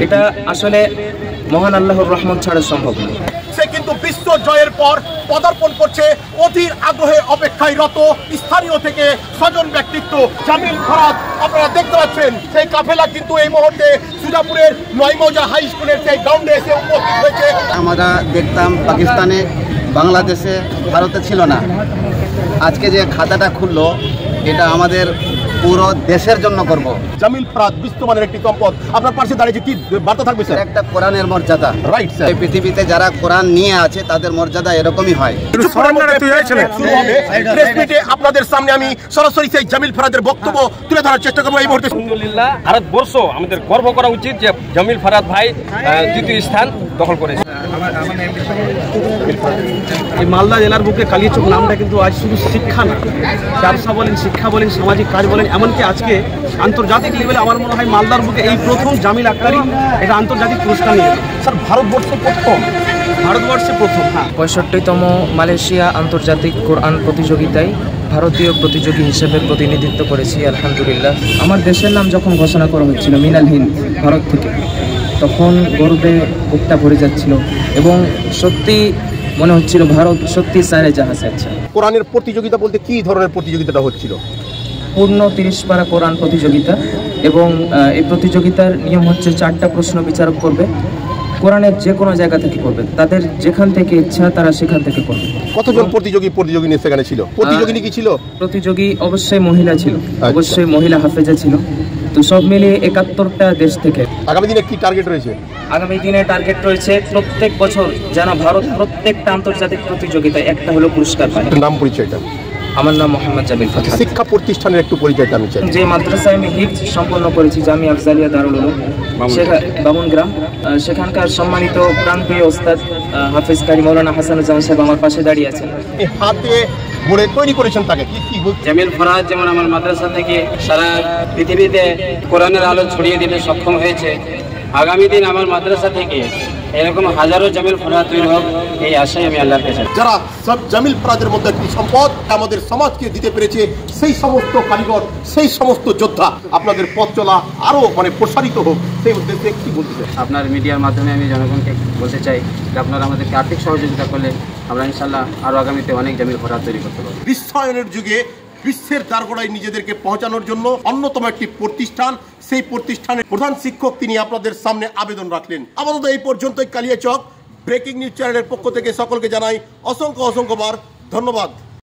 এটা আসলে মহান আল্লাহর রহমত ছাড়া সম্ভব না। সে কিন্তু বিশ্ব জয়ের পর পদার্পণ করছে অধীর আগ্রহে অপেক্ষায় রত স্থানীয় থেকে স্বজন ব্যক্তিত্ব জামিল ফরাদ। আপনারা দেখতে পাচ্ছেন সেই কাফেলা কিন্তু এই মুহূর্তে সুজাপুরের নয়মৌজা হাই স্কুলের সেই গ্রাউন্ডে এসে উপস্থিত হয়েছে। আমরা দেখতাম পাকিস্তানে, বাংলাদেশে, ভারতে ছিল না। আজকে যে খাতাটা খুললো এটা আমাদের পুরো দেশের জন্য করব। জামিল ফরাদ বিশ্বমানের একটি সম্পদ। আপনার পাশে দাঁড়িয়ে কি বার্তা থাকবে স্যার? একটা কোরআনের মর্যাদা, রাইট স্যার। এই পৃথিবীতে যারা কোরআন নিয়ে আছে তাদের মর্যাদা এরকমই হয়। আপনাদের সামনে আমি সরাসরি সেই জামিল ফরাদের বক্তব্য তুলে ধরার চেষ্টা করবো এই মুহূর্তে। আলহামদুলিল্লাহ, ভারতবর্ষ আমাদের গর্ব করা উচিত যে জামিল ফরাদ ভাই দ্বিতীয় স্থান দখল করেছে। এই মালদা জেলার বুকে কালিয়াচক নামটা কিন্তু আজ শুধু শিক্ষা না, ব্যবসা বলেন, শিক্ষা বলেন, সামাজিক কাজ বলেন, এমনকি আজকে আন্তর্জাতিক লেভেলে আমার মনে হয় মালদার বুকে এই প্রথম জামিল আক্তারি এটা আন্তর্জাতিক পুরস্কার নিয়ে গেল। স্যার ভারতবর্ষে প্রথম হ্যাঁ। 65তম মালয়েশিয়া আন্তর্জাতিক কোরআন প্রতিযোগিতায় ভারতীয় প্রতিযোগী হিসেবে প্রতিনিধিত্ব করেছি আলহামদুলিল্লাহ। আমার দেশের নাম যখন ঘোষণা করা হচ্ছিল মিনাল হিন্দ ভারত থেকে, তখন গর্বে বুকটা ভরে যাচ্ছিল এবং সত্যি মনে হচ্ছিল ভারত সত্যি সারে জাহাজ আছে। কোরআনের প্রতিযোগিতা বলতে কি ধরনের প্রতিযোগিতাটা হচ্ছিল? পূর্ণ 30 পারা কোরআন প্রতিযোগিতা এবং এই প্রতিযোগিতার নিয়ম হচ্ছে 4টা প্রশ্ন বিচারক করবে, কোরআনের যে কোনো জায়গা থেকে করবে, তাদের যেখান থেকে ইচ্ছা তারা সেখান থেকে করবে। কতজন প্রতিযোগিনী সেখানে ছিল? প্রতিযোগিনী কি ছিল? প্রতিযোগী অবশ্যই মহিলা ছিল, অবশ্যই মহিলা হাফেজা ছিল। তো সব মিলিয়ে 71টা দেশ থেকে। আগামী দিনে কি টার্গেট রয়েছে? আগামী দিনে টার্গেট রয়েছে প্রত্যেক বছর যেন ভারত প্রত্যেকটা আন্তর্জাতিক প্রতিযোগিতায় একটা হলো পুরস্কার পায়। নাম পরিচয়টা? আমার নাম মোহাম্মদ জামিল ফরাদ। শিক্ষা প্রতিষ্ঠানের একটু পরিচয়টা আমি চাই। যে মাদ্রাসায় আমি হিফজ সম্পন্ন করেছি জামিয়া আফজালিয়া দারুল উলুম বামুনগ্রাম, সেখানকার সম্মানিত প্রাণপ্রিয় ওস্তাদ হাফেজ কারি মৌলানা হাসানুজ্জামান সাহেব আমার পাশে দাঁড়িয়ে আছেন। হাতে গড়ে তৈরি করেছেন তাকে কি জামিল ফরাদ যেমন আমার মাদ্রাসা থেকে সারা পৃথিবীতে কোরআনের আলো ছড়িয়ে দিতে সক্ষম হয়েছে, আগামী দিন আমার মাদ্রাসা থেকে এরকম হাজারো জামিল ফরাদ তৈরি হোক এই আশাই আমি আল্লাহর কাছে। যারা সব জামিল ফরাদের মধ্যে একটি সম্পদ আমাদের সমাজকে দিতে পেরেছে, সেই সমস্ত কারিগর, সেই সমস্ত যোদ্ধা আপনাদের পথ চলা আরো প্রসারিত হোক, সেই উদ্দেশ্যে কি বলতে চাই? আপনার মিডিয়ার মাধ্যমে আমি জনগণকে বলতে চাই যে আপনারা আমাদেরকে আর্থিক সহযোগিতা করলে আমরা ইনশাল্লাহ আরো আগামীতে অনেক জামিল ফরাদ তৈরি করতে পারবো। বিশ্বায়নের যুগে বিশ্বের দ্বারগোড়ায় নিজেদেরকে পৌঁছানোর জন্য অন্যতম একটি প্রতিষ্ঠান, সেই প্রতিষ্ঠানের প্রধান শিক্ষক তিনি আপনাদের সামনে আবেদন রাখলেন। আপাতত এই পর্যন্তই। কালিয়াচক ব্রেকিং নিউজ চ্যানেলের পক্ষ থেকে সকলকে জানাই অসংখ্যবার ধন্যবাদ।